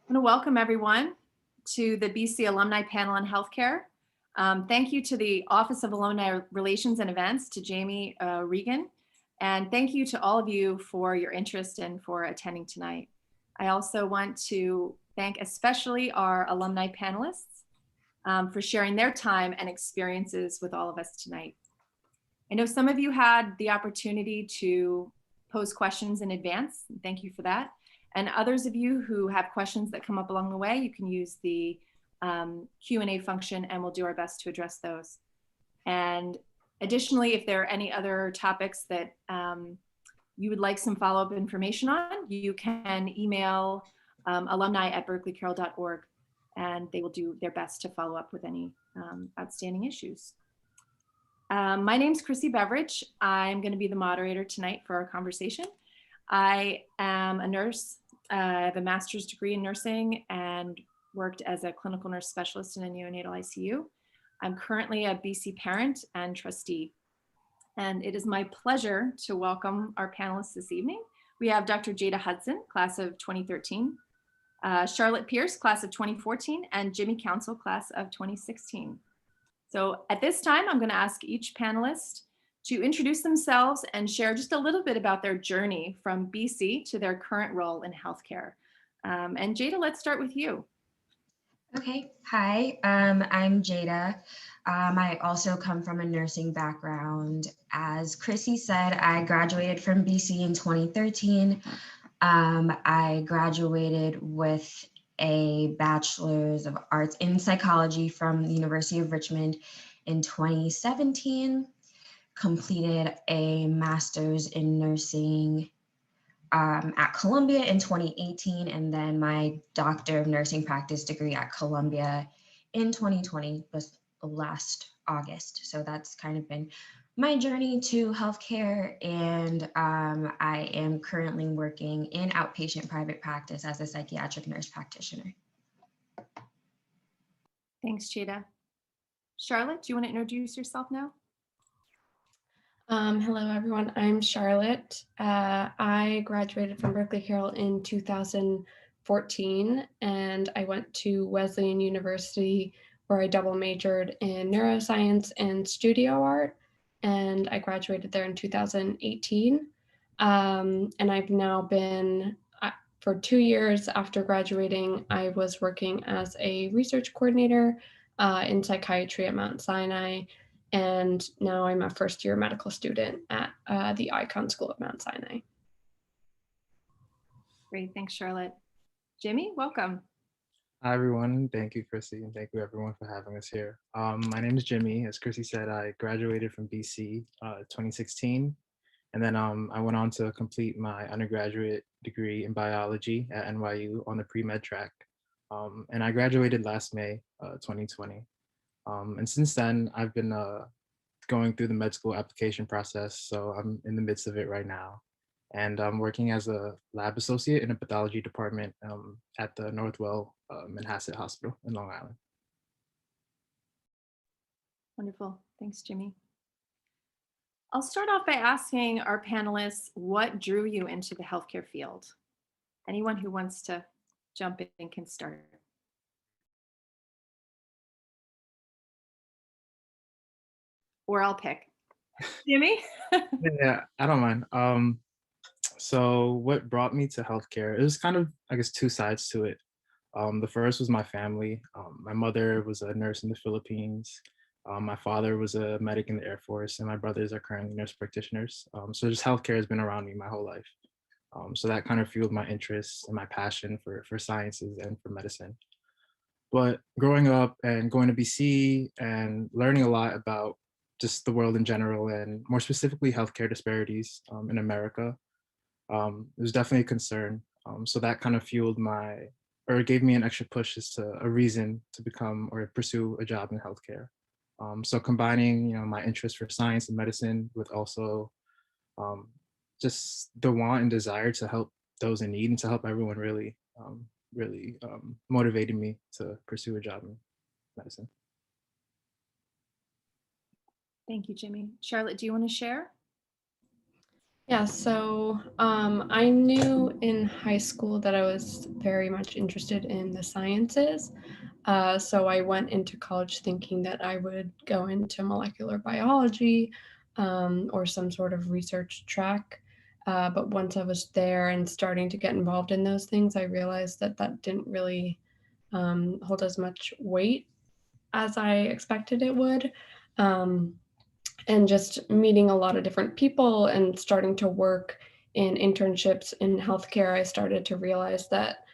I want to welcome everyone to the BC Alumni Panel on Healthcare. Thank you to the Office of Alumni Relations and Events, to Jamie Regan, and thank you to all of you for your interest and for attending tonight. I also want to thank especially our alumni panelists for sharing their time and experiences with all of us tonight. I know some of you had the opportunity to pose questions in advance. Thank you for that. And others of you who have questions that come up along the way, you can use the Q&A function and we'll do our best to address those. And additionally, if there are any other topics that you would like some follow-up information on, you can email alumni@berkeleycarroll.org and they will do their best to follow up with any outstanding issues. My name's Christina Beverage. I'm going to be the moderator tonight for our conversation. I am a nurse. I have a master's degree in nursing and worked as a clinical nurse specialist in a neonatal ICU. I'm currently a BC parent and trustee. And it is my pleasure to welcome our panelists this evening. We have Dr. Jada Hudson, class of 2013, Charlotte Pierce, class of 2014, and Jimmy Council, class of 2016. So at this time, I'm going to ask each panelist to introduce themselves and share just a little bit about their journey from BC to their current role in healthcare. And Jada, let's start with you. Okay, hi, I'm Jada. I also come from a nursing background. As Chrissy said, I graduated from BC in 2013. I graduated with a bachelor's of arts in psychology from the University of Richmond in 2017. Completed a master's in nursing at Columbia in 2018, and then my Doctor of Nursing Practice degree at Columbia in 2020, was last August. So that's kind of been my journey to healthcare, and I am currently working in outpatient private practice as a psychiatric nurse practitioner. Thanks, Jada. Charlotte, do you want to introduce yourself now? Hello, everyone. I'm Charlotte. I graduated from Berkeley Carroll in 2014, and I went to Wesleyan University, where I double majored in neuroscience and studio art, and I graduated there in 2018. And I've now been, for 2 years after graduating, I was working as a research coordinator in psychiatry at Mount Sinai. And now I'm a first-year medical student at the Icahn School of Mount Sinai. Great, thanks, Charlotte. Jimmy, welcome. Hi, everyone. Thank you, Chrissy, and thank you, everyone, for having us here. My name is Jimmy. As Chrissy said, I graduated from BC 2016, and then I went on to complete my undergraduate degree in biology at NYU on the pre-med track, and I graduated last May 2020. And since then, I've been going through the med school application process, so I'm in the midst of it right now. And I'm working as a lab associate in a pathology department at the Northwell Manhasset Hospital in Long Island. Wonderful. Thanks, Jimmy. I'll start off by asking our panelists what drew you into the healthcare field. Anyone who wants to jump in can start. Or I'll pick. Jimmy? Yeah, I don't mind. So what brought me to healthcare, it was kind of, I guess, two sides to it. The first was my family. My mother was a nurse in the Philippines. My father was a medic in the Air Force, and my brothers are currently nurse practitioners. So just healthcare has been around me my whole life. So that kind of fueled my interest and my passion for sciences and for medicine. But growing up and going to BC and learning a lot about just the world in general, and more specifically healthcare disparities in America, it was definitely a concern. So that kind of fueled or gave me an extra push as to a reason to become or pursue a job in healthcare. So combining, my interest for science and medicine with also just the want and desire to help those in need and to help everyone really motivated me to pursue a job in medicine. Thank you, Jimmy. Charlotte, do you want to share? Yeah, so I knew in high school that I was very much interested in the sciences. So I went into college thinking that I would go into molecular biology or some sort of research track. But once I was there and starting to get involved in those things, I realized that that didn't really hold as much weight as I expected it would. Um, and just meeting a lot of different people and starting to work in internships in healthcare, I started to realize that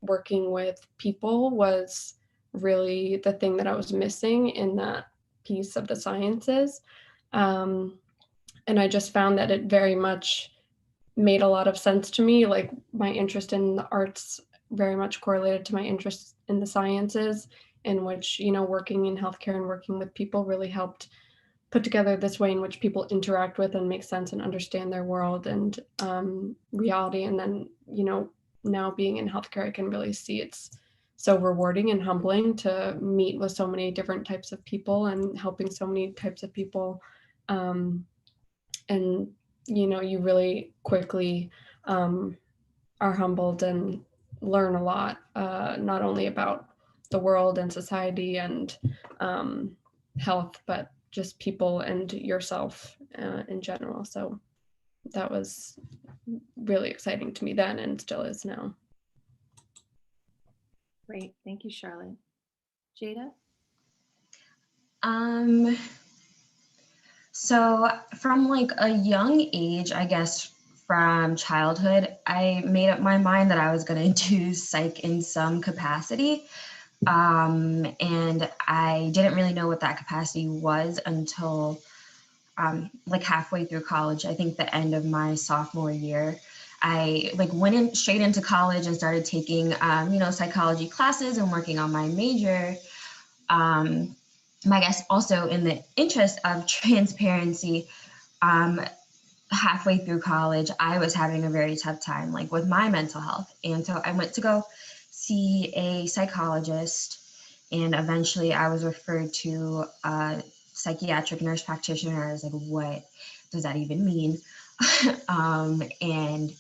working with people was really the thing that I was missing in that piece of the sciences. Um, and I just found that it very much made a lot of sense to me. Like my interest in the arts very much correlated to my interest in the sciences, in which, you know, working in healthcare and working with people really helped put together this way in which people interact with and make sense and understand their world and reality. And then, you know, now being in healthcare, I can really see it's so rewarding and humbling to meet with so many different types of people and helping so many types of people. Um, and, you know, you really quickly um, are humbled and learn a lot, not only about the world and society and health, but just people and yourself in general. So that was really exciting to me then and still is now. Great. Thank you, Charlotte. Jada? So from like a young age, I guess from childhood, I made up my mind that I was going to do psych in some capacity. And I didn't really know what that capacity was until like halfway through college. I think the end of my sophomore year. I like went in straight into college and started taking, psychology classes and working on my major. I guess also in the interest of transparency, um, halfway through college, I was having a very tough time, like with my mental health. And so I went to go see a psychologist, and eventually I was referred to a psychiatric nurse practitioner. I was like, what does that even mean? And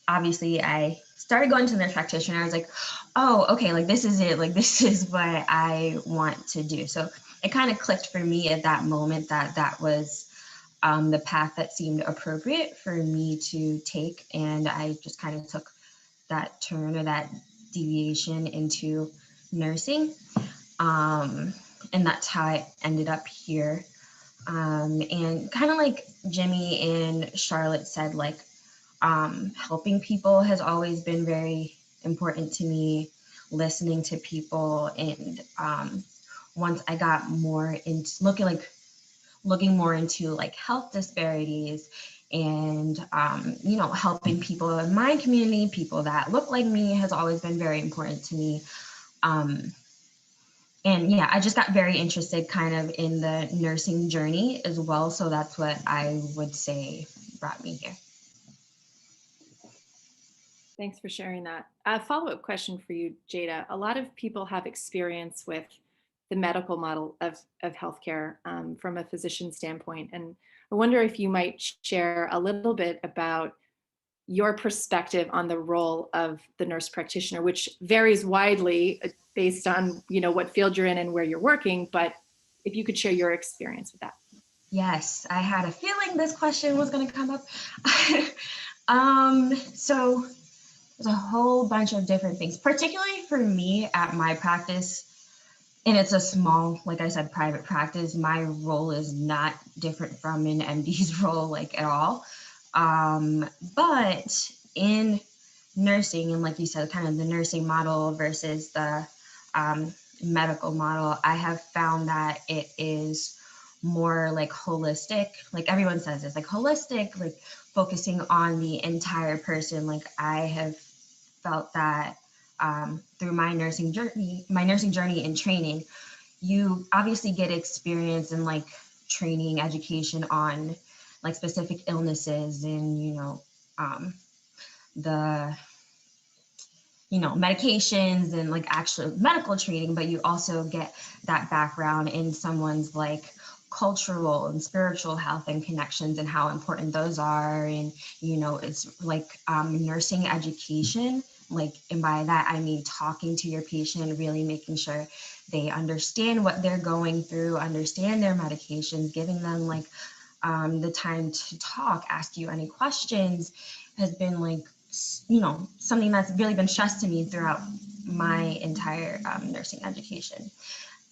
obviously I started going to the nurse practitioner. I was like, oh, okay, like this is it. Like this is what I want to do. So it kind of clicked for me at that moment that that was the path that seemed appropriate for me to take. And I just kind of took that turn or that deviation into nursing. And that's how I ended up here. And kind of like Jimmy and Charlotte said, like helping people has always been very important to me, listening to people. And once I got more into looking more into like health disparities and helping people in my community, people that look like me, has always been very important to me. And yeah, I just got very interested kind of in the nursing journey as well. So that's what I would say brought me here. Thanks for sharing that. A follow-up question for you, Jada. A lot of people have experience with the medical model of healthcare from a physician standpoint. And I wonder if you might share a little bit about your perspective on the role of the nurse practitioner, which varies widely based on, you know, what field you're in and where you're working. But if you could share your experience with that. Yes, I had a feeling this question was going to come up. So there's a whole bunch of different things, particularly for me at my practice. And it's a small, like I said, private practice. My role is not different from an MD's role, like at all. But in nursing, and like you said, kind of the nursing model versus the medical model, I have found that it is more like holistic. Like everyone says, it's like holistic, like focusing on the entire person. Like I have felt that through my nursing journey and training, you obviously get experience and like training, education on like specific illnesses and, the, medications and like actual medical training, but you also get that background in someone's like cultural and spiritual health and connections and how important those are. And, you know, it's like nursing education, like, and by that, I mean, talking to your patient, really making sure they understand what they're going through, understand their medications, giving them like the time to talk, ask you any questions has been like, you know, something that's really been stressed to me throughout my entire nursing education,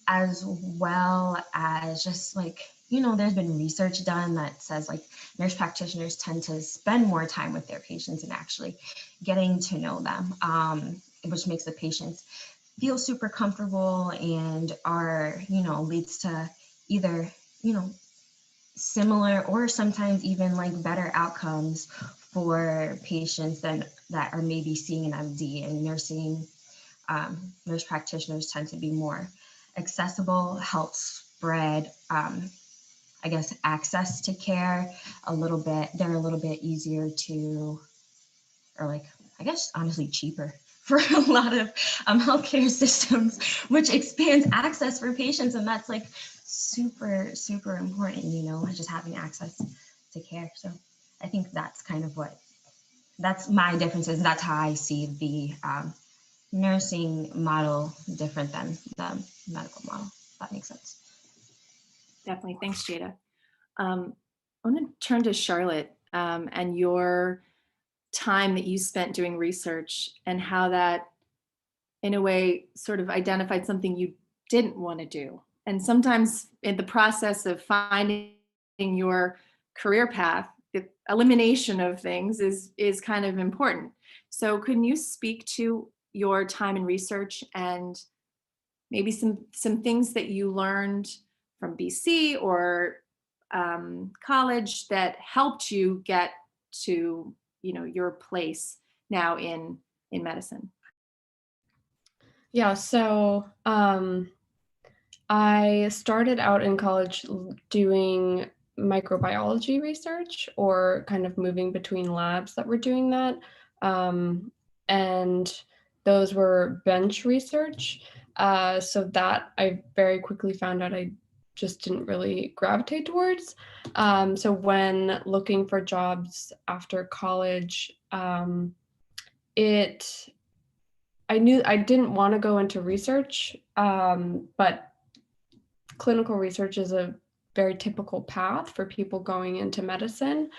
as well as just like, you know, there's been research done that says like nurse practitioners tend to spend more time with their patients and actually getting to know them, which makes the patients feel super comfortable and are, you know, leads to either, you know, similar or sometimes even like better outcomes for patients that are maybe seeing an MD. And nursing nurse practitioners tend to be more accessible, help spread I guess access to care a little bit. They're a little bit easier to, or like, I guess honestly cheaper for a lot of healthcare systems, which expands access for patients. And that's like super, super important, you know, just having access to care. So I think that's kind of that's my differences. That's how I see the nursing model different than the medical model, if that makes sense. Definitely. Thanks, Jada. I want to turn to Charlotte and your time that you spent doing research and how that, in a way, sort of identified something you didn't want to do. And sometimes in the process of finding your career path, the elimination of things is kind of important. So can you speak to your time in research and maybe some things that you learned from BC or college that helped you get to, you know, your place now in medicine? Yeah, so I started out in college doing microbiology research, or kind of moving between labs that were doing that. And those were bench research. So that I very quickly found out I just didn't really gravitate towards. So when looking for jobs after college, I knew I didn't want to go into research, but clinical research is a very typical path for people going into medicine,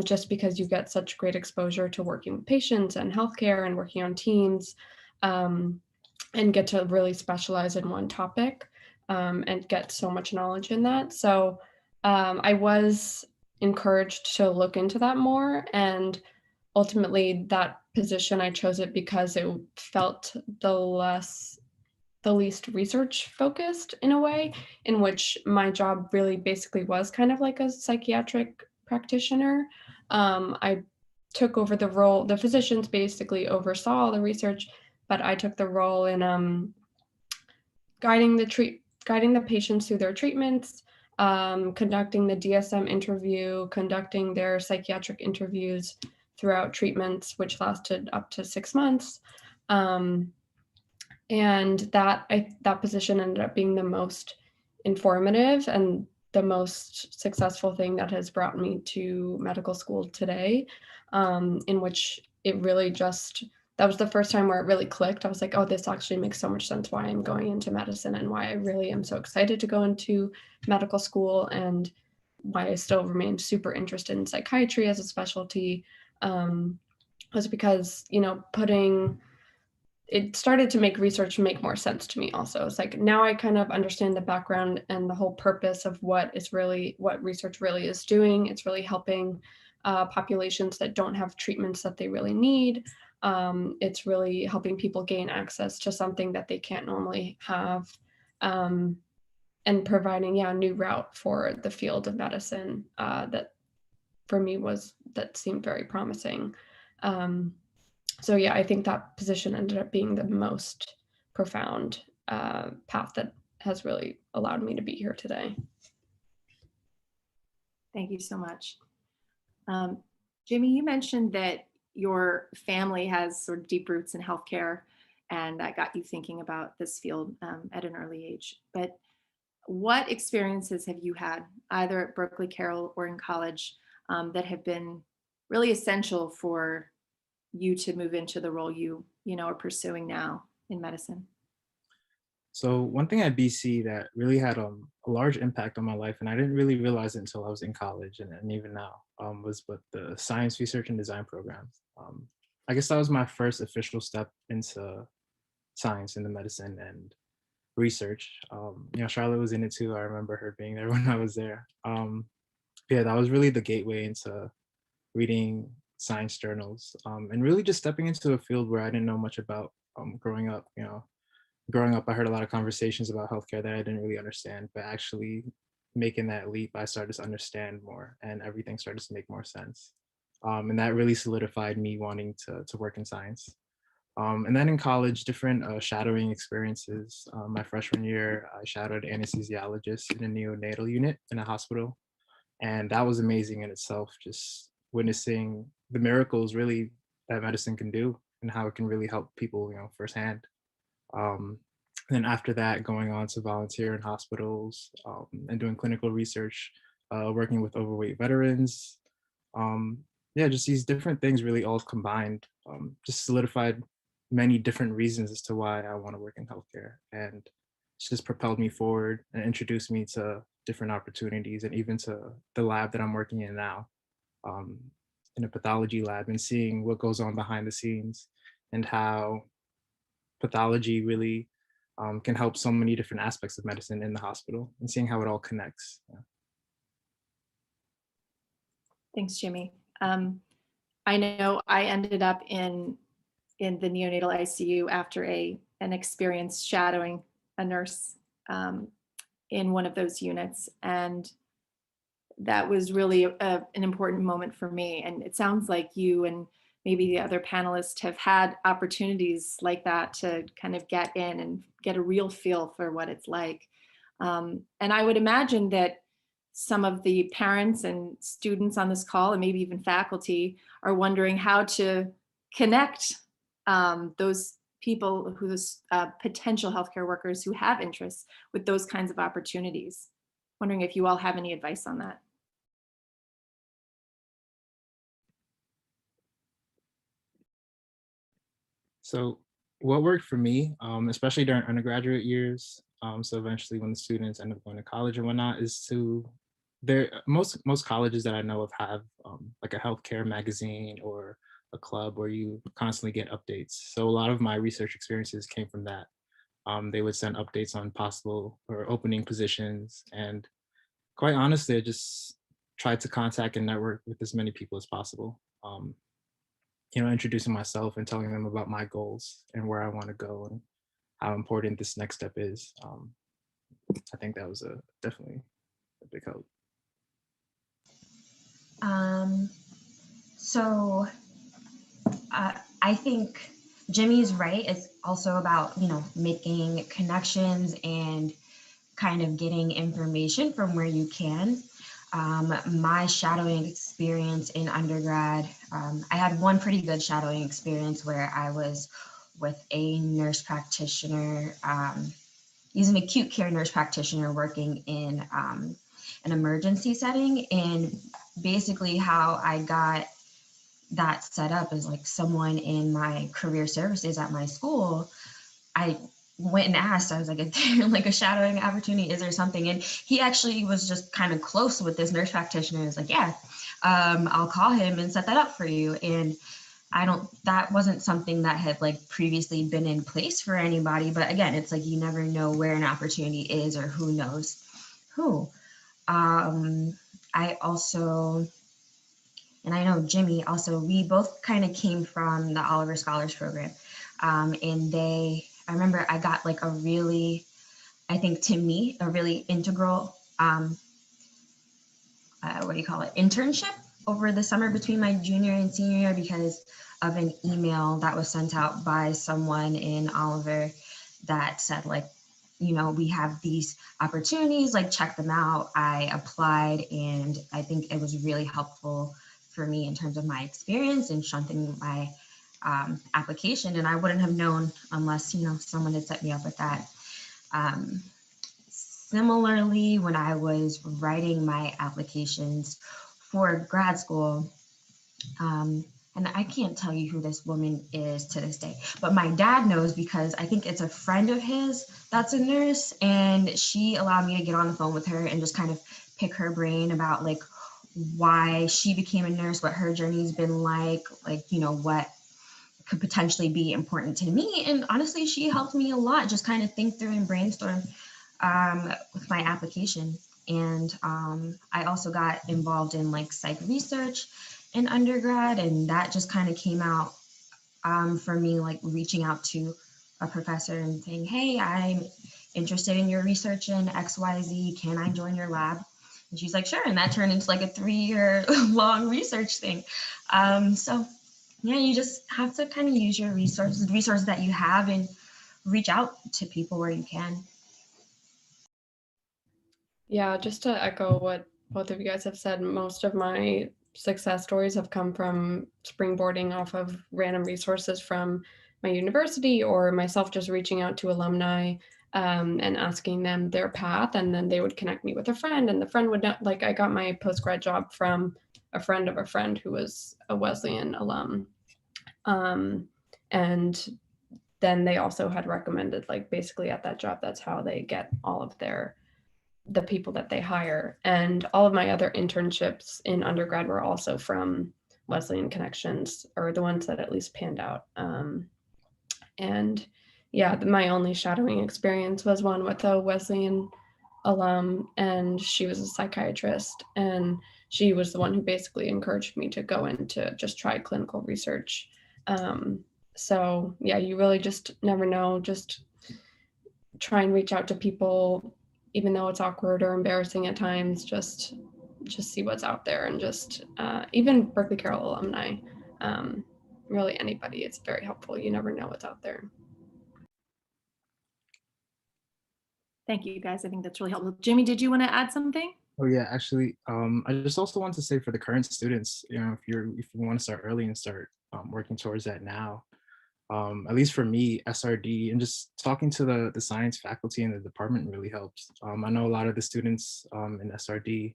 just because you get such great exposure to working with patients and healthcare and working on teams, and get to really specialize in one topic, and get so much knowledge in that. So I was encouraged to look into that more, and ultimately that position, I chose it because it felt the least research focused, in a way, in which my job really basically was kind of like a psychiatric practitioner. I took over the role, the physicians basically oversaw all the research, but I took the role in guiding the patients through their treatments, conducting the DSM interview, conducting their psychiatric interviews throughout treatments, which lasted up to 6 months. And that position ended up being the most informative and the most successful thing that has brought me to medical school today, in which it really that was the first time where it really clicked. I was like, oh, this actually makes so much sense why I'm going into medicine and why I really am so excited to go into medical school, and why I still remain super interested in psychiatry as a specialty, was because, you know, it started to make research make more sense to me also. It's like, now I kind of understand the background and the whole purpose of what research really is doing. It's really helping populations that don't have treatments that they really need. It's really helping people gain access to something that they can't normally have, and providing, a new route for the field of medicine that for me that seemed very promising. So yeah, I think that position ended up being the most profound path that has really allowed me to be here today. Thank you so much. Jimmy, you mentioned that your family has sort of deep roots in healthcare, and that got you thinking about this field at an early age. But what experiences have you had either at Berkeley Carroll or in college that have been really essential for you to move into the role you know are pursuing now in medicine? So one thing at BC that really had a large impact on my life, and I didn't really realize it until I was in college and even now, was with the science research and design program. I guess that was my first official step into science, into medicine and research. Charlotte was in it too. I remember her being there when I was there. Yeah, that was really the gateway into reading science journals, and really just stepping into a field where I didn't know much about growing up. Growing up, I heard a lot of conversations about healthcare that I didn't really understand, but actually making that leap, I started to understand more and everything started to make more sense. And that really solidified me wanting to work in science. And then in college, different shadowing experiences. My freshman year, I shadowed an anesthesiologist in a neonatal unit in a hospital. And that was amazing in itself, just witnessing the miracles really that medicine can do and how it can really help people, firsthand. Um, and then after that, going on to volunteer in hospitals and doing clinical research, working with overweight veterans. Um, yeah, just these different things really all combined, just solidified many different reasons as to why I want to work in healthcare. And it's just propelled me forward and introduced me to different opportunities and even to the lab that I'm working in now, um, in a pathology lab, and seeing what goes on behind the scenes and how pathology really can help so many different aspects of medicine in the hospital and seeing how it all connects. Yeah. Thanks, Jimmy. I know I ended up in the neonatal ICU after an experience shadowing a nurse in one of those units, and that was really an important moment for me. And it sounds like you and maybe the other panelists have had opportunities like that to kind of get in and get a real feel for what it's like. And I would imagine that some of the parents and students on this call, and maybe even faculty, are wondering how to connect those people, who's potential healthcare workers who have interests with those kinds of opportunities. Wondering if you all have any advice on that. So what worked for me, especially during undergraduate years, so eventually when the students end up going to college and whatnot, is to most colleges that I know of have like a healthcare magazine or a club where you constantly get updates. So a lot of my research experiences came from that. They would send updates on possible or opening positions, and quite honestly, I just tried to contact and network with as many people as possible. Introducing myself and telling them about my goals and where I want to go and how important this next step is. I think that was definitely a big help. So I think Jimmy's right. It's also about, making connections and kind of getting information from where you can. My shadowing experience in undergrad, I had one pretty good shadowing experience where I was with a nurse practitioner. He's an acute care nurse practitioner working in an emergency setting. And basically how I got that set up is like someone in my career services at my school, I went and asked, I was like, is there like a shadowing opportunity? Is there something? And he actually was just kind of close with this nurse practitioner. He was like, yeah, I'll call him and set that up for you. And that wasn't something that had like previously been in place for anybody. But again, it's like, you never know where an opportunity is or who knows who. I also, and I know Jimmy also, we both kind of came from the Oliver Scholars Program. And I remember I got like I think to me, a really integral, internship over the summer between my junior and senior year because of an email that was sent out by someone in Oliver that said like, we have these opportunities, like check them out. I applied and I think it was really helpful for me in terms of my experience and strengthening my application. And I wouldn't have known unless, someone had set me up with that. similarly, when I was writing my applications for grad school, and I can't tell you who this woman is to this day, but my dad knows because I think it's a friend of his that's a nurse, and she allowed me to get on the phone with her and just kind of pick her brain about like why she became a nurse, what her journey's been like, you know, what could potentially be important to me. And honestly, she helped me a lot, just kind of think through and brainstorm with my application. And I also got involved in like psych research in undergrad, and that just kind of came out for me, like reaching out to a professor and saying, hey, I'm interested in your research in XYZ, can I join your lab? And she's like, sure. And that turned into like a 3-year long research thing. So yeah, you just have to kind of use your resources that you have, and reach out to people where you can. Yeah, just to echo what both of you guys have said, most of my success stories have come from springboarding off of random resources from my university, or myself just reaching out to alumni and asking them their path, and then they would connect me with a friend, and the friend would not, like, I got my postgrad job from a friend of a friend who was a Wesleyan alum. And then they also had recommended, like, basically at that job, that's how they get all of the people that they hire. And all of my other internships in undergrad were also from Wesleyan connections, or the ones that at least panned out. And yeah, my only shadowing experience was one with a Wesleyan alum, and she was a psychiatrist, and she was the one who basically encouraged me to go into just try clinical research. So yeah, you really just never know. Just try and reach out to people, even though it's awkward or embarrassing at times. Just see what's out there, and just even Berkeley Carroll alumni, really anybody, it's very helpful. You never know what's out there. Thank you, guys. I think that's really helpful. Jimmy, did you want to add something? Oh yeah, actually, I just also want to say for the current students, you know, if you want to start early and start working towards that now, at least for me, SRD and just talking to the science faculty in the department really helps. I know a lot of the students in SRD,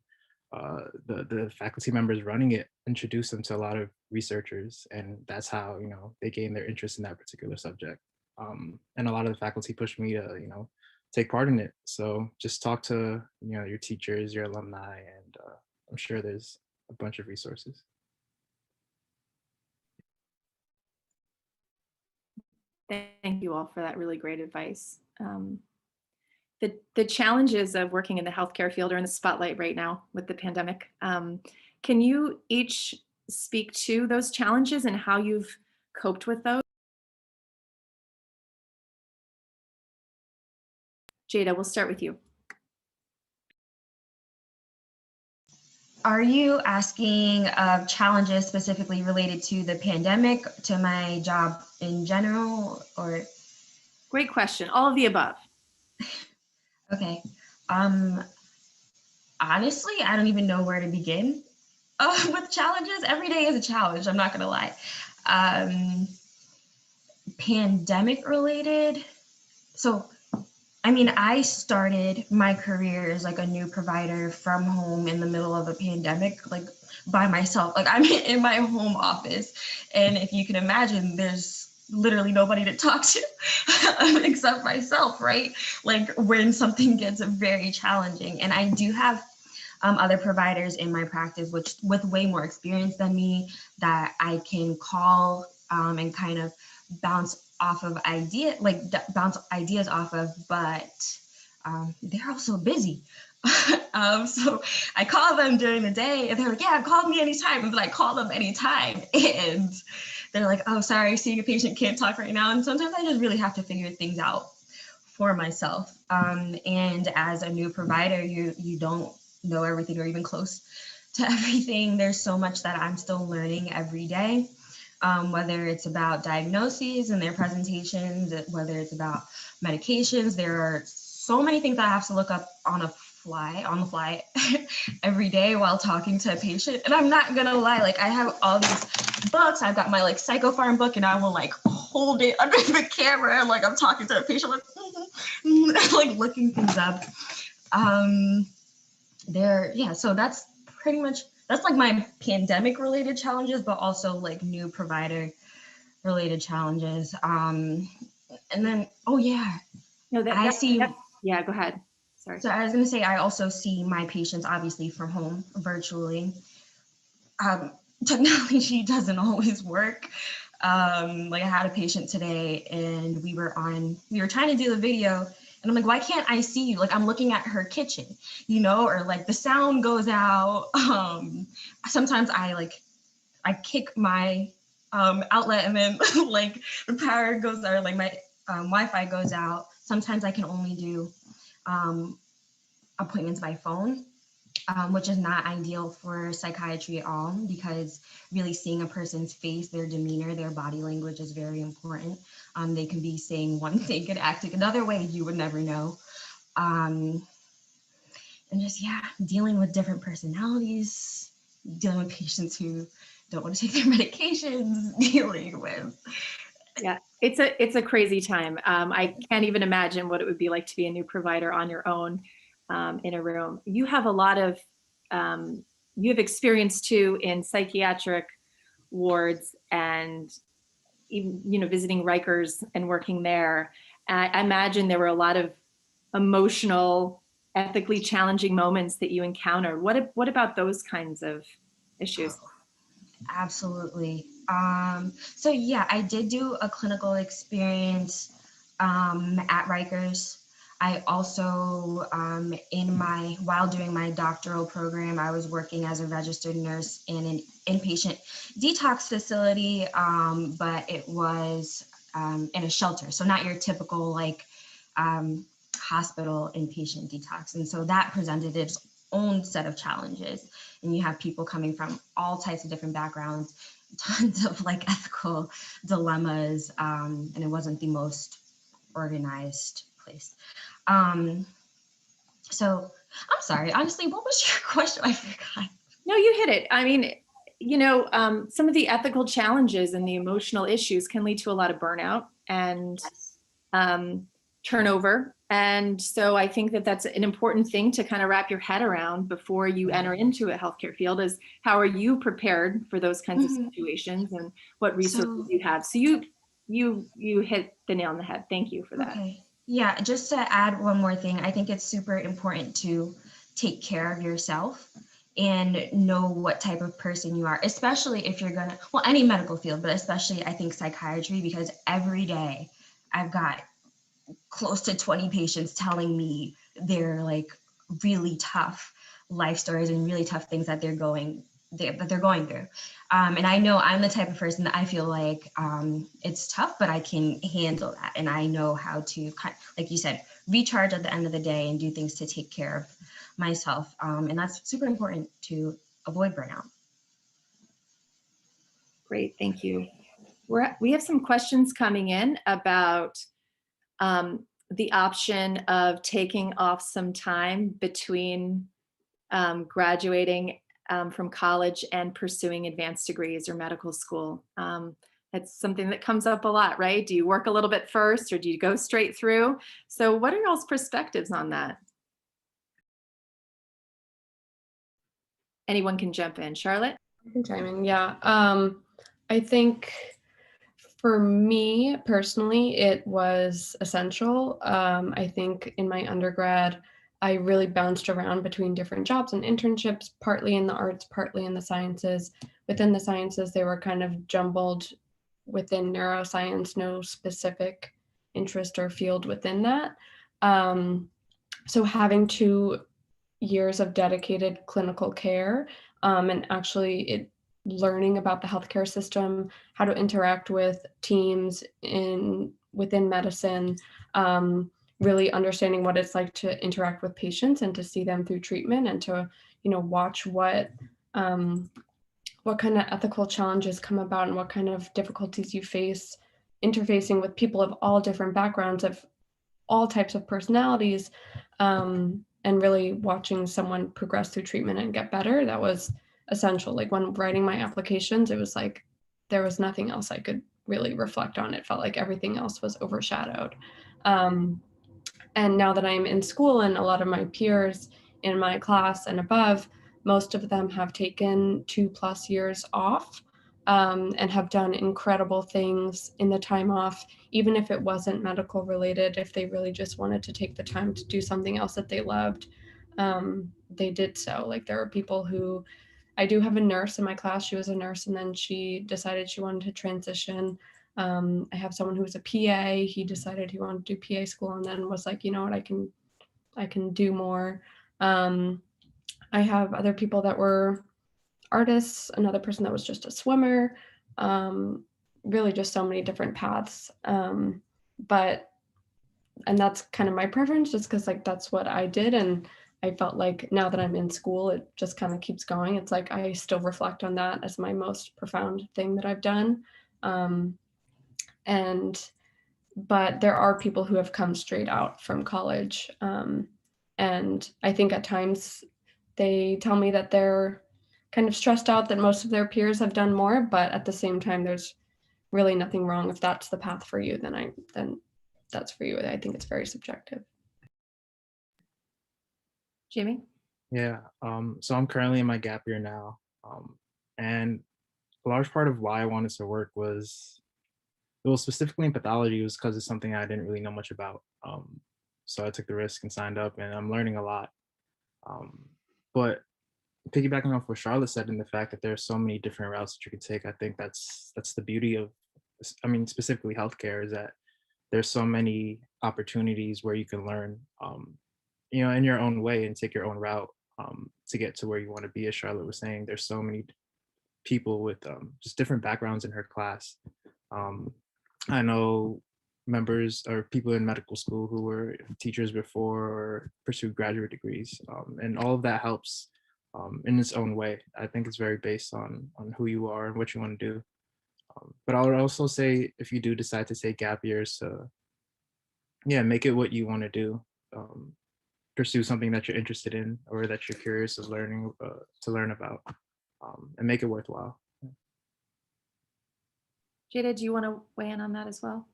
the faculty members running it introduce them to a lot of researchers, and that's how, you know, they gain their interest in that particular subject. And a lot of the faculty push me to, you know, take part in it. So just talk to, you know, your teachers, your alumni, and I'm sure there's a bunch of resources. Thank you all for that really great advice. The challenges of working in the healthcare field are in the spotlight right now with the pandemic. Can you each speak to those challenges and how you've coped with those? Jada, we'll start with you. Are you asking of challenges specifically related to the pandemic, to my job in general, or? Great question. All of the above. Okay. Honestly, I don't even know where to begin with challenges. Every day is a challenge, I'm not gonna lie. Pandemic related. So, I mean, I started my career as like a new provider from home in the middle of a pandemic, like by myself. Like I'm in my home office. And if you can imagine, there's literally nobody to talk to except myself, right? Like when something gets very challenging. And I do have other providers in my practice, which with way more experience than me, that I can call and kind of bounce ideas off of, but they're also busy. So I call them during the day and they're like, yeah, call me anytime. And then I call them anytime. And they're like, oh, sorry, seeing a patient, can't talk right now. And sometimes I just really have to figure things out for myself. And as a new provider, you don't know everything or even close to everything. There's so much that I'm still learning every day. Whether it's about diagnoses and their presentations, whether it's about medications, there are so many things I have to look up on the fly every day while talking to a patient. And I'm not gonna lie, like I have all these books. I've got my like psychopharm book, and I will like hold it under the camera, like I'm talking to a patient, like, like looking things up. So that's pretty much, that's like my pandemic related challenges, but also like new provider related challenges. And then, oh yeah, No, I see. Yeah, go ahead. Sorry. So I was going to say, I also see my patients obviously from home virtually. Technology doesn't always work. Like I had a patient today and we were trying to do the video and I'm like, why can't I see you? Like I'm looking at her kitchen, or like the sound goes out. Sometimes I kick my outlet and then like the power goes, or like my Wi-Fi goes out. Sometimes I can only do appointments by phone, which is not ideal for psychiatry at all, because really seeing a person's face, their demeanor, their body language is very important. They can be saying one thing and acting another way, you would never know. And just, dealing with different personalities, dealing with patients who don't want to take their medications, dealing with. Yeah, it's a crazy time. I can't even imagine what it would be like to be a new provider on your own in a room. You have a lot of, you have experience too in psychiatric wards and even, visiting Rikers and working there. I imagine there were a lot of emotional, ethically challenging moments that you encountered. What about those kinds of issues? Absolutely. So yeah, I did do a clinical experience at Rikers. I also, while doing my doctoral program, I was working as a registered nurse in an inpatient detox facility, but it was in a shelter. So not your typical hospital inpatient detox. And so that presented its own set of challenges. And you have people coming from all types of different backgrounds, tons of ethical dilemmas, and it wasn't the most organized place. So I'm sorry, honestly, what was your question? I forgot. No, you hit it. I mean, some of the ethical challenges and the emotional issues can lead to a lot of burnout and turnover. And so I think that that's an important thing to kind of wrap your head around before you enter into a healthcare field, is how are you prepared for those kinds of situations and what resources you have. So you hit the nail on the head. Thank you for that. Okay. Yeah, just to add one more thing, I think it's super important to take care of yourself and know what type of person you are, especially if you're any medical field, but especially I think psychiatry, because every day I've got close to 20 patients telling me they're really tough life stories and really tough things that they're going through. And I know I'm the type of person that I feel like it's tough, but I can handle that. And I know how to, like you said, recharge at the end of the day and do things to take care of myself. And that's super important to avoid burnout. Great, thank you. We have some questions coming in about the option of taking off some time between graduating from college and pursuing advanced degrees or medical school. That's something that comes up a lot, right? Do you work a little bit first or do you go straight through? So what are y'all's perspectives on that? Anyone can jump in. Charlotte? I can chime in, yeah. I think for me personally, it was essential. I think in my undergrad, I really bounced around between different jobs and internships, partly in the arts, partly in the sciences. Within the sciences, they were kind of jumbled within neuroscience, no specific interest or field within that. So having 2 years of dedicated clinical care and actually learning about the healthcare system, how to interact with teams within medicine, really understanding what it's like to interact with patients and to see them through treatment and to, watch what kind of ethical challenges come about and what kind of difficulties you face interfacing with people of all different backgrounds, of all types of personalities, and really watching someone progress through treatment and get better. That was essential. Like when writing my applications, it was like there was nothing else I could really reflect on. It felt like everything else was overshadowed. And now that I'm in school and a lot of my peers in my class and above, most of them have taken 2+ years off and have done incredible things in the time off, even if it wasn't medical related, if they really just wanted to take the time to do something else that they loved, they did so. Like there are people who, I do have a nurse in my class. She was a nurse and then she decided she wanted to transition. I have someone who was a PA. He decided he wanted to do PA school and then was like, you know what, I can do more. I have other people that were artists, another person that was just a swimmer, really just so many different paths. But and that's kind of my preference just because like that's what I did. And I felt like now that I'm in school, it just kind of keeps going. It's like I still reflect on that as my most profound thing that I've done. And but there are people who have come straight out from college. And I think at times they tell me that they're kind of stressed out that most of their peers have done more, but at the same time, there's really nothing wrong. If that's the path for you, then that's for you. I think it's very subjective. Jamie? Yeah, so I'm currently in my gap year now, and a large part of why I wanted to work was, well, specifically in pathology, was because it's something I didn't really know much about. So I took the risk and signed up, and I'm learning a lot. But piggybacking off what Charlotte said, and the fact that there are so many different routes that you could take, I think that's the beauty of, I mean, specifically healthcare, is that there's so many opportunities where you can learn, in your own way and take your own route, to get to where you want to be. As Charlotte was saying, there's so many people with just different backgrounds in her class. Um, I know members or people in medical school who were teachers before or pursued graduate degrees, and all of that helps in its own way. I think it's very based on who you are and what you want to do. But I would also say, if you do decide to take gap years, yeah, make it what you want to do. Um, Pursue something that you're interested in or that you're curious of learning to learn about, and make it worthwhile. Jada, do you want to weigh in on that as well?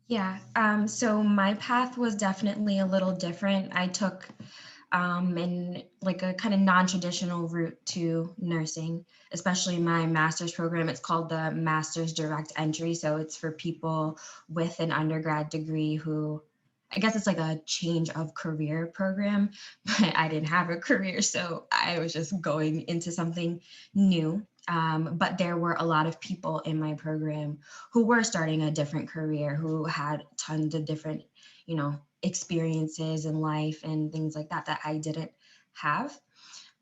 Yeah, so my path was definitely a little different. I took in like a kind of non-traditional route to nursing, especially my master's program. It's called the Master's Direct Entry. So it's for people with an undergrad degree who, I guess it's like a change of career program, but I didn't have a career. So I was just going into something new. But there were a lot of people in my program who were starting a different career, who had tons of different, experiences in life and things like that that I didn't have.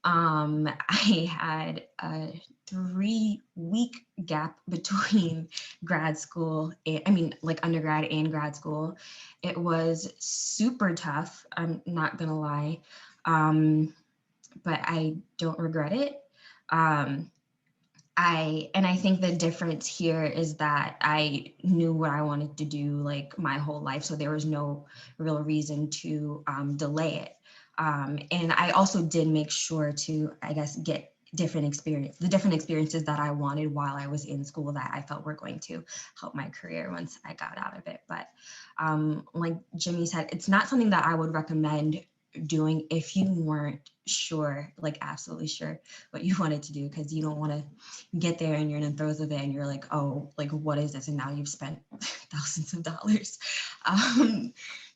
I had a 3-week gap between grad school, like undergrad and grad school. It was super tough, I'm not gonna lie, but I don't regret it. I think the difference here is that I knew what I wanted to do like my whole life, so there was no real reason to delay it. And I also did make sure to, I guess, get the different experiences that I wanted while I was in school that I felt were going to help my career once I got out of it. But like Jimmy said, it's not something that I would recommend doing if you weren't sure, like absolutely sure what you wanted to do, because you don't want to get there and you're in the throes of it and you're like, oh, like what is this? And now you've spent thousands of dollars.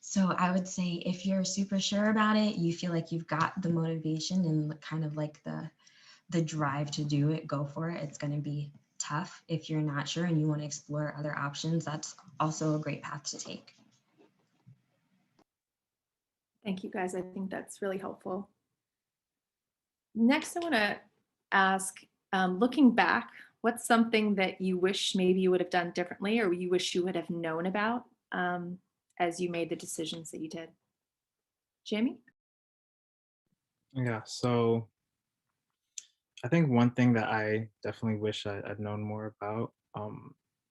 So I would say if you're super sure about it, you feel like you've got the motivation and kind of like the drive to do it, go for it. It's going to be tough if you're not sure and you want to explore other options. That's also a great path to take. Thank you, guys. I think that's really helpful. Next, I want to ask, looking back, what's something that you wish maybe you would have done differently or you wish you would have known about as you made the decisions that you did? Jamie? Yeah, so I think one thing that I definitely wish I'd known more about,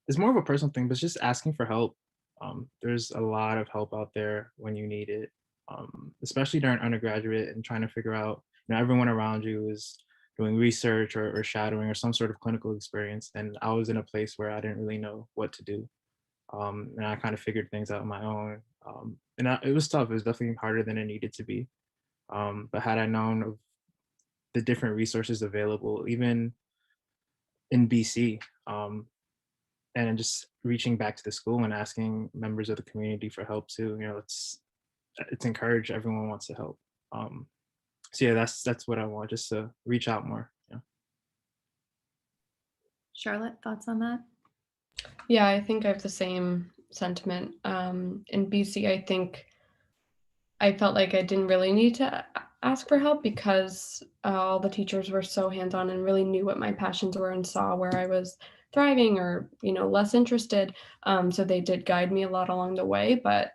is more of a personal thing, but it's just asking for help. There's a lot of help out there when you need it, especially during undergraduate and trying to figure out, everyone around you is doing research or shadowing or some sort of clinical experience. And I was in a place where I didn't really know what to do. And I kind of figured things out on my own. it was tough. It was definitely harder than it needed to be. But had I known of the different resources available, even in BC, and just reaching back to the school and asking members of the community for help too. It's encouraged. Everyone wants to help. So yeah, that's what I want, just to reach out more. Yeah. Charlotte, thoughts on that? Yeah, I think I have the same sentiment. In BC, I think I felt like I didn't really need to ask for help because all the teachers were so hands-on and really knew what my passions were and saw where I was thriving or, less interested. So they did guide me a lot along the way. But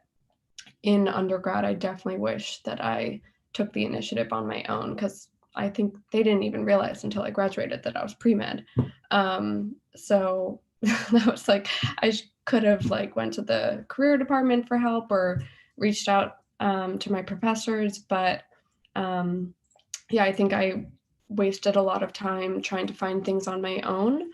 in undergrad, I definitely wish that I took the initiative on my own because I think they didn't even realize until I graduated that I was pre-med. So that was like, I could have went to the career department for help or reached out to my professors, but yeah, I think I wasted a lot of time trying to find things on my own.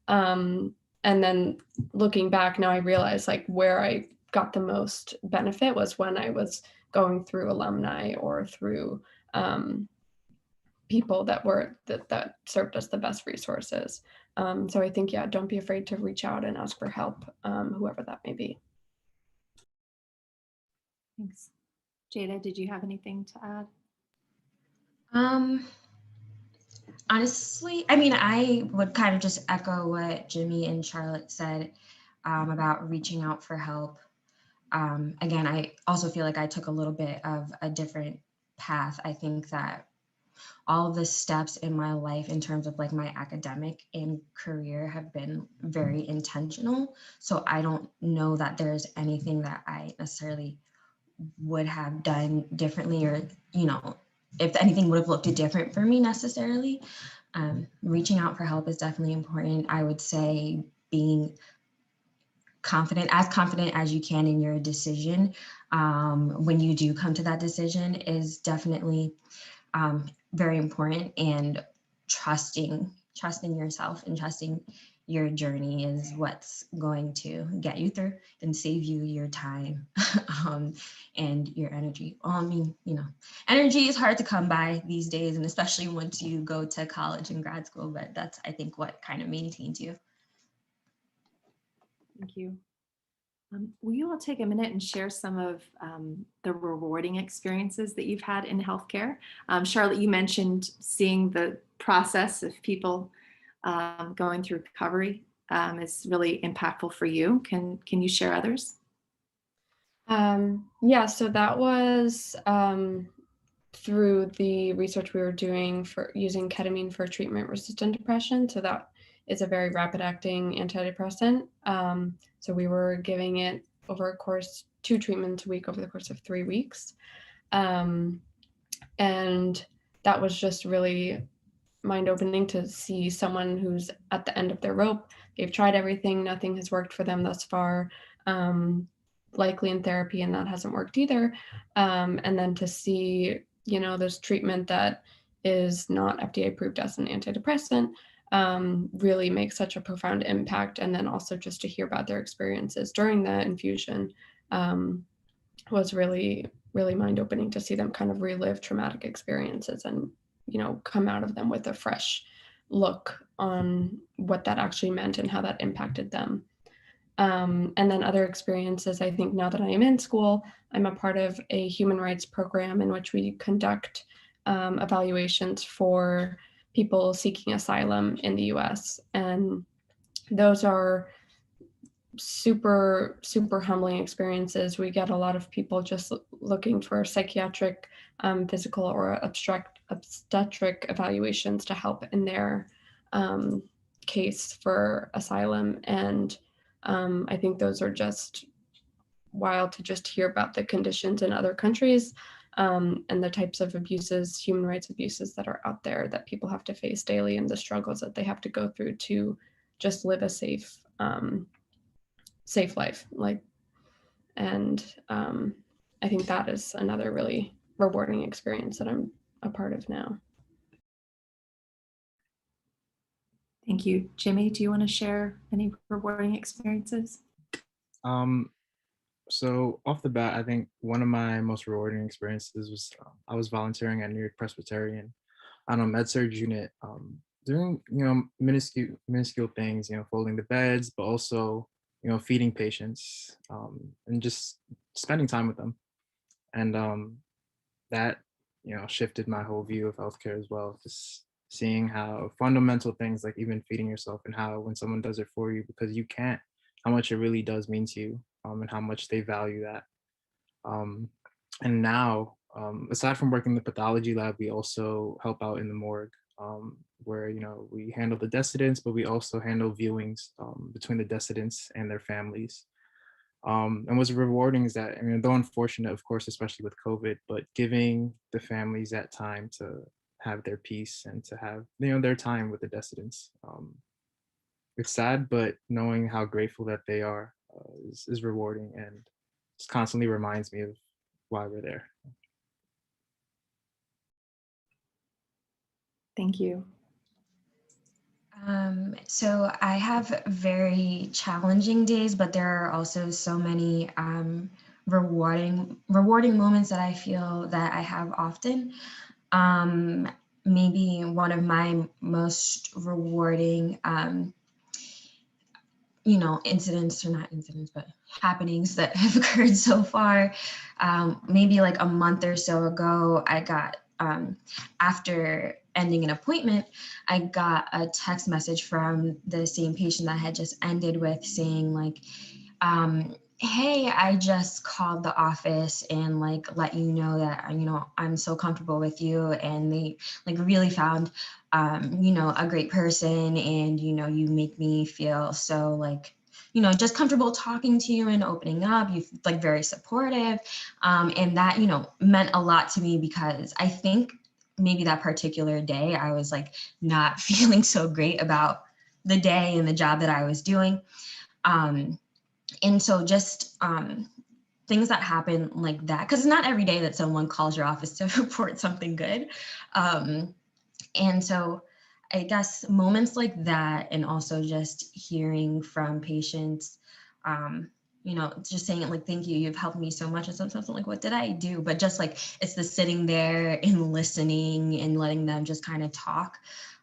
And then looking back now, I realize where I got the most benefit was when I was going through alumni or through people that were that served as the best resources. So I think, yeah, don't be afraid to reach out and ask for help, whoever that may be. Thanks. Jada, did you have anything to add? Honestly, I mean, I would kind of just echo what Jimmy and Charlotte said about reaching out for help. Again, I also feel like I took a little bit of a different path. I think that all of the steps in my life in terms of my academic and career have been very intentional. So I don't know that there's anything that I necessarily would have done differently, or, if anything would have looked different for me necessarily. Reaching out for help is definitely important. I would say being confident as you can in your decision when you do come to that decision is definitely very important, and trusting yourself and trusting your journey is what's going to get you through and save you your time and your energy. Well, I mean, energy is hard to come by these days, and especially once you go to college and grad school, but that's, I think, what kind of maintains you. Thank you. Will you all take a minute and share some of the rewarding experiences that you've had in healthcare? Charlotte, you mentioned seeing the process of people going through recovery is really impactful for you. Can you share others? Yeah, so that was through the research we were doing for using ketamine for treatment-resistant depression. So that is a very rapid-acting antidepressant. So we were giving it over a course, 2 treatments a week over the course of 3 weeks. And that was just really mind-opening to see someone who's at the end of their rope. They've tried everything, nothing has worked for them thus far, likely in therapy, and that hasn't worked either. And then to see, this treatment that is not FDA approved as an antidepressant really makes such a profound impact. And then also just to hear about their experiences during the infusion was really, really mind-opening to see them kind of relive traumatic experiences and, come out of them with a fresh look on what that actually meant and how that impacted them. And then other experiences, I think now that I am in school, I'm a part of a human rights program in which we conduct evaluations for people seeking asylum in the US. And those are super, super humbling experiences. We get a lot of people just looking for psychiatric, physical, or obstetric evaluations to help in their case for asylum. And I think those are just wild to just hear about the conditions in other countries and the types of abuses, human rights abuses that are out there that people have to face daily, and the struggles that they have to go through to just live a safe life. And I think that is another really rewarding experience that I'm a part of now. Thank you. Jimmy, do you want to share any rewarding experiences? So off the bat, I think one of my most rewarding experiences was I was volunteering at New York Presbyterian on a med surg unit, doing minuscule things, folding the beds, but also feeding patients, and just spending time with them, and that shifted my whole view of healthcare as well. Just seeing how fundamental things like even feeding yourself, and how when someone does it for you because you can't, how much it really does mean to you, and how much they value that. um, and now, aside from working in the pathology lab, we also help out in the morgue, where we handle the dissidents, but we also handle viewings between the dissidents and their families. And what's rewarding is that, I mean, though unfortunate, of course, especially with COVID, but giving the families that time to have their peace and to have their time with the dissidents. It's sad, but knowing how grateful that they are is rewarding, and just constantly reminds me of why we're there. Thank you. So I have very challenging days, but there are also so many rewarding moments that I feel that I have often. Maybe one of my most rewarding incidents, or not incidents, but happenings that have occurred so far. Maybe like a month or so ago, I got, after ending an appointment, I got a text message from the same patient that I had just ended with saying like, hey, I just called the office and like let you know that, I'm so comfortable with you, and they like really found a great person, and you make me feel so like just comfortable talking to you and opening up. You like very supportive, and that meant a lot to me, because I think maybe that particular day I was like not feeling so great about the day and the job that I was doing. And so just things that happen like that, because it's not every day that someone calls your office to report something good. And so I guess moments like that, and also just hearing from patients, just saying it like, thank you, you've helped me so much. And sometimes I'm like, what did I do? But just like, it's the sitting there and listening and letting them just kind of talk,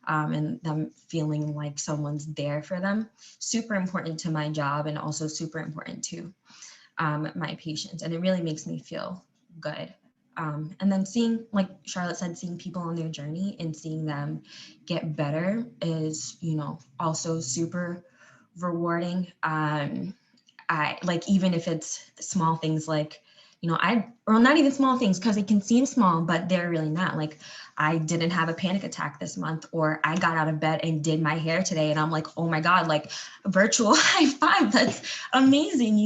and them feeling like someone's there for them. Super important to my job, and also super important to my patients. And it really makes me feel good. And then seeing, like Charlotte said, seeing people on their journey and seeing them get better is, also super rewarding. I like, even if it's small things like, or not even small things, because it can seem small, but they're really not. Like, I didn't have a panic attack this month, or I got out of bed and did my hair today, and I'm like, oh my God, like virtual high five, that's amazing,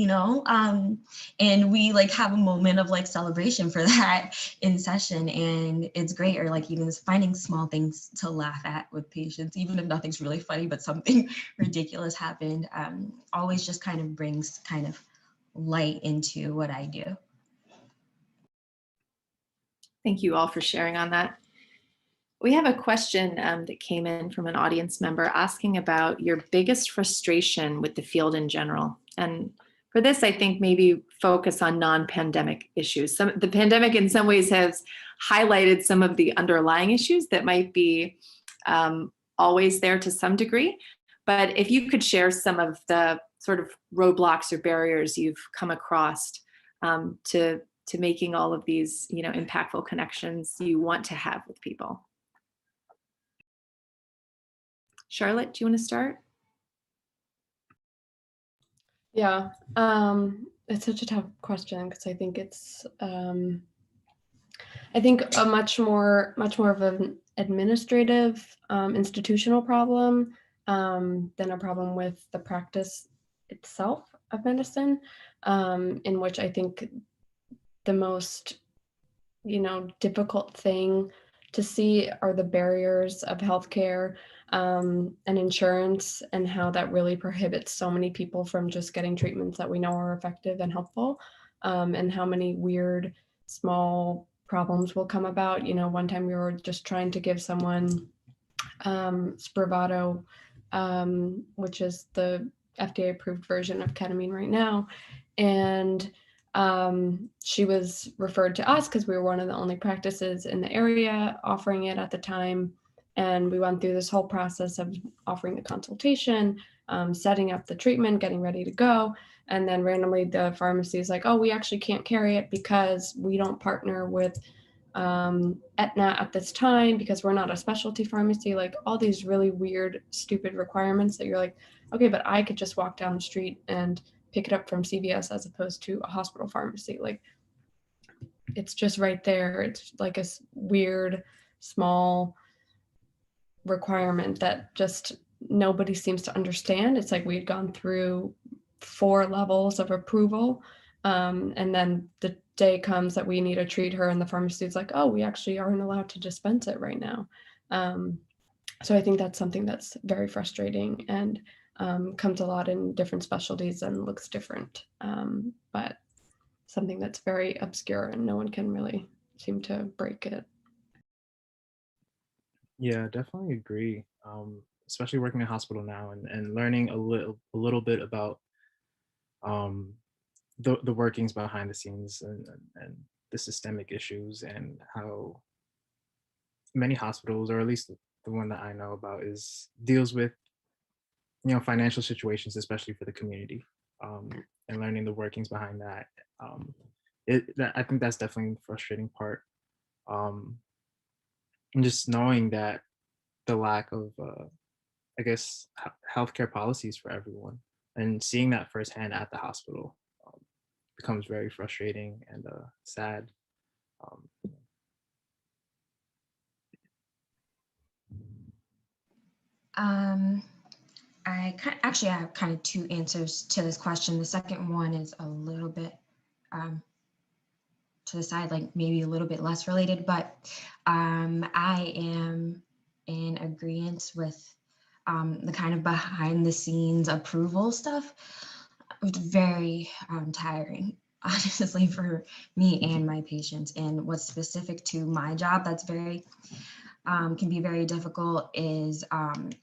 and we like have a moment of like celebration for that in session, and it's great. Or like even finding small things to laugh at with patients, even if nothing's really funny, but something ridiculous happened, always just kind of brings kind of light into what I do. Thank you all for sharing on that. We have a question that came in from an audience member asking about your biggest frustration with the field in general. And for this, I think maybe focus on non-pandemic issues. The pandemic in some ways has highlighted some of the underlying issues that might be always there to some degree. But if you could share some of the sort of roadblocks or barriers you've come across to making all of these, impactful connections you want to have with people. Charlotte, do you want to start? Yeah, it's such a tough question, because I think it's, a much more of an administrative, institutional problem than a problem with the practice itself of medicine, in which I think the most, difficult thing to see are the barriers of healthcare and insurance, and how that really prohibits so many people from just getting treatments that we know are effective and helpful, and how many weird small problems will come about. One time we were just trying to give someone Spravato, which is the FDA approved version of ketamine right now, and She was referred to us because we were one of the only practices in the area offering it at the time. And we went through this whole process of offering the consultation, setting up the treatment, getting ready to go. And then randomly the pharmacy is like, oh, we actually can't carry it because we don't partner with Aetna at this time because we're not a specialty pharmacy. Like all these really weird, stupid requirements that you're like, okay, but I could just walk down the street and pick it up from CVS as opposed to a hospital pharmacy. Like it's just right there. It's like a weird, small requirement that just nobody seems to understand. It's like we'd gone through 4 levels of approval. And then the day comes that we need to treat her and the pharmacy is like, oh, we actually aren't allowed to dispense it right now. So I think that's something that's very frustrating and comes a lot in different specialties and looks different. But something that's very obscure and no one can really seem to break it. Yeah, definitely agree. Especially working in a hospital now and learning a little bit about um, the workings behind the scenes and the systemic issues and how many hospitals, or at least the one that I know about, is deals with financial situations, especially for the community, and learning the workings behind that. I think that's definitely the frustrating part, and just knowing that the lack of I guess healthcare policies for everyone, and seeing that firsthand at the hospital becomes very frustrating and sad. Um, Actually, I have kind of 2 answers to this question. The second one is a little bit to the side, like maybe a little bit less related, but I am in agreement with the kind of behind the scenes approval stuff. It's very tiring, honestly, for me and my patients. And what's specific to my job that's very can be very difficult is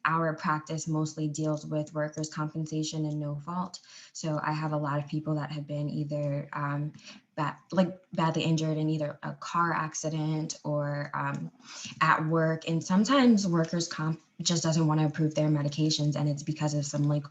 our practice mostly deals with workers' compensation and no fault. So I have a lot of people that have been either badly injured in either a car accident or at work. And sometimes workers' comp just doesn't want to approve their medications, and it's because of some like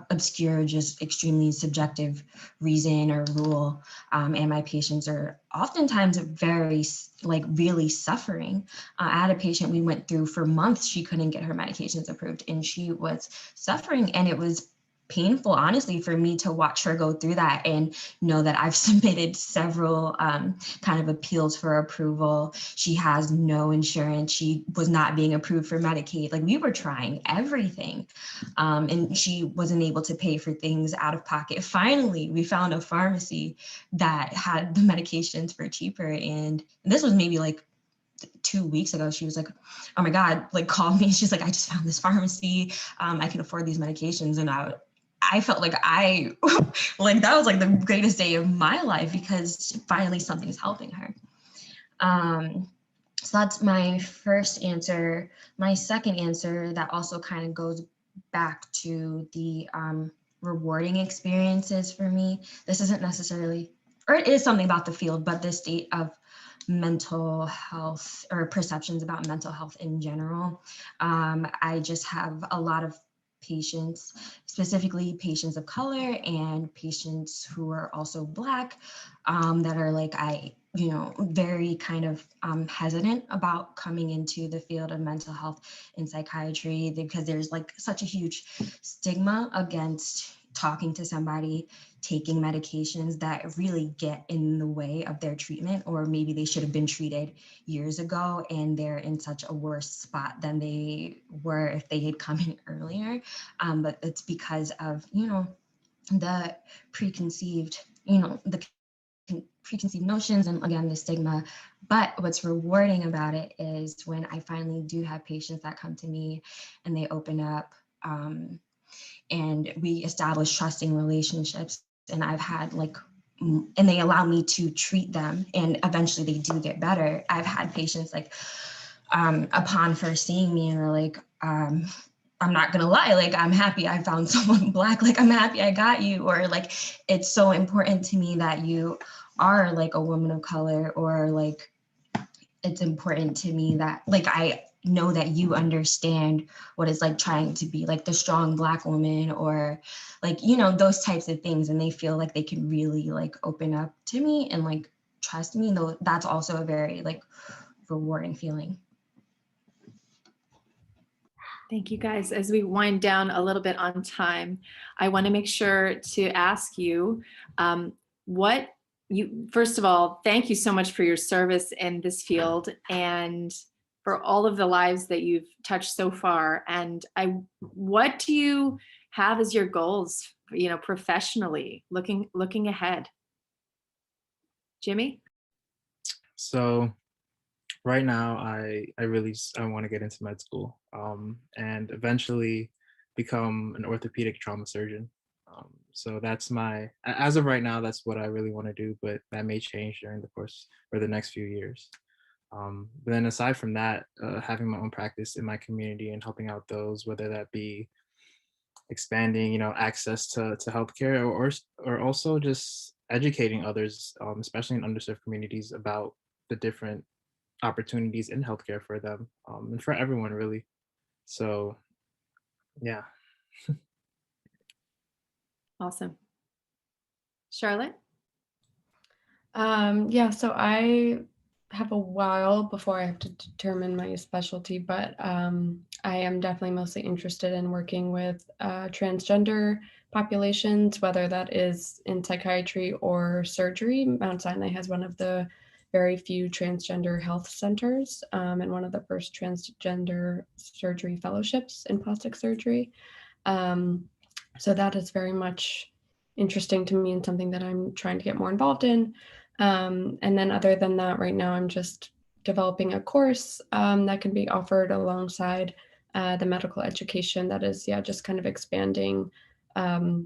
obscure, just extremely subjective reason or rule. And my patients are oftentimes very, like really suffering. I had a patient we went through for months. She couldn't get her medications approved and she was suffering, and it was painful, honestly, for me to watch her go through that and know that I've submitted several kind of appeals for approval. She has no insurance. She was not being approved for Medicaid. Like we were trying everything, and she wasn't able to pay for things out of pocket. Finally, we found a pharmacy that had the medications for cheaper. And this was maybe like 2 weeks ago. She was like, oh my God, like call me. She's like, I just found this pharmacy. I can afford these medications. And I felt like like that was like the greatest day of my life because finally something's helping her. So that's my first answer. My second answer that also kind of goes back to the rewarding experiences for me. This isn't necessarily, or it is something about the field, but the state of mental health or perceptions about mental health in general. I just have a lot of patients, specifically patients of color and patients who are also Black, that are like, very kind of hesitant about coming into the field of mental health and psychiatry because there's like such a huge stigma against talking to somebody, taking medications that really get in the way of their treatment, or maybe they should have been treated years ago and they're in such a worse spot than they were if they had come in earlier. But it's because of, the preconceived notions and again, the stigma. But what's rewarding about it is when I finally do have patients that come to me and they open up, and we establish trusting relationships, and I've had and they allow me to treat them and eventually they do get better. I've had patients like upon first seeing me and they're like, I'm not gonna lie, like, I'm happy I found someone Black, like, I'm happy I got you, or like, it's so important to me that you are like a woman of color, or like, it's important to me that like, I know that you understand what it's like trying to be like the strong Black woman, or like, you know, those types of things. And they feel like they can really like open up to me and like trust me, though that's also a very like rewarding feeling. Thank you guys. As we wind down a little bit on time, I want to make sure to ask you first of all, thank you so much for your service in this field and for all of the lives that you've touched so far. And what do you have as your goals, professionally, looking ahead? Jimmy? So right now, I want to get into med school, and eventually become an orthopedic trauma surgeon. So as of right now, that's what I really want to do, but that may change during the course or the next few years. But then aside from that, having my own practice in my community and helping out those, whether that be expanding, access to healthcare, or also just educating others, especially in underserved communities, about the different opportunities in healthcare for them, and for everyone really. So yeah. Awesome. Charlotte? Yeah, so I have a while before I have to determine my specialty, but I am definitely mostly interested in working with transgender populations, whether that is in psychiatry or surgery. Mount Sinai has one of the very few transgender health centers, and one of the first transgender surgery fellowships in plastic surgery. So that is very much interesting to me and something that I'm trying to get more involved in. And then other than that, right now I'm just developing a course that can be offered alongside the medical education that is, just kind of expanding the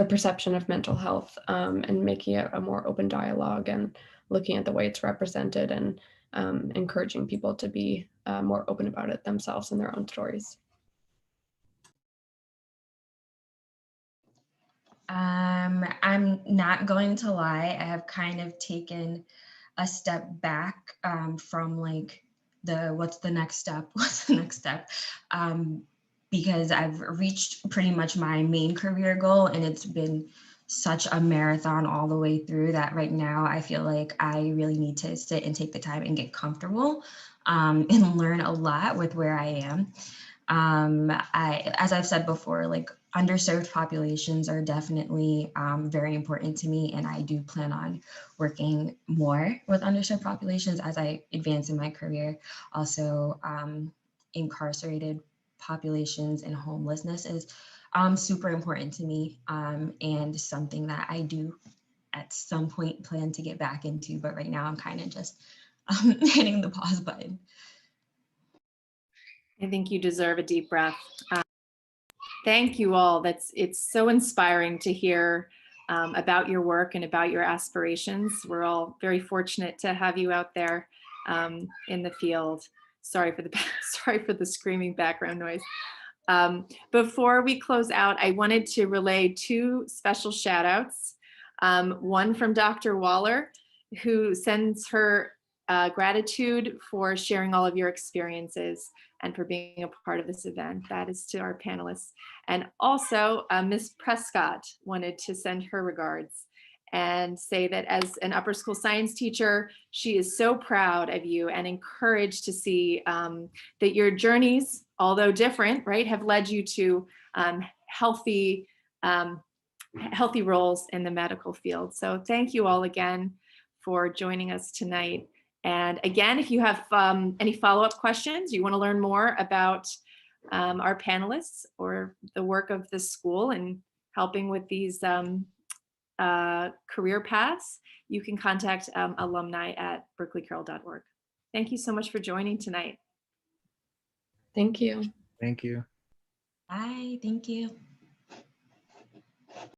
perception of mental health, and making it a more open dialogue and looking at the way it's represented, and encouraging people to be more open about it themselves and their own stories. I'm not going to lie, I have kind of taken a step back from like what's the next step? What's the next step? Because I've reached pretty much my main career goal, and it's been such a marathon all the way through that right now I feel like I really need to sit and take the time and get comfortable, and learn a lot with where I am. As I've said before, like underserved populations are definitely very important to me, and I do plan on working more with underserved populations as I advance in my career. Also, incarcerated populations and homelessness is super important to me, and something that I do at some point plan to get back into, but right now I'm kind of just hitting the pause button. I think you deserve a deep breath. Thank you all. It's so inspiring to hear about your work and about your aspirations. We're all very fortunate to have you out there in the field. Sorry for the screaming background noise. Before we close out, I wanted to relay two special shout outs. One from Dr. Waller, who sends her gratitude for sharing all of your experiences and for being a part of this event. That is to our panelists. And also Ms. Prescott wanted to send her regards and say that as an upper school science teacher, she is so proud of you and encouraged to see that your journeys, although different, right, have led you to healthy roles in the medical field. So thank you all again for joining us tonight. And again, if you have any follow-up questions, you want to learn more about our panelists or the work of the school and helping with these career paths, you can contact alumni at berkeleycarroll.org. Thank you so much for joining tonight. Thank you. Thank you. Bye, thank you.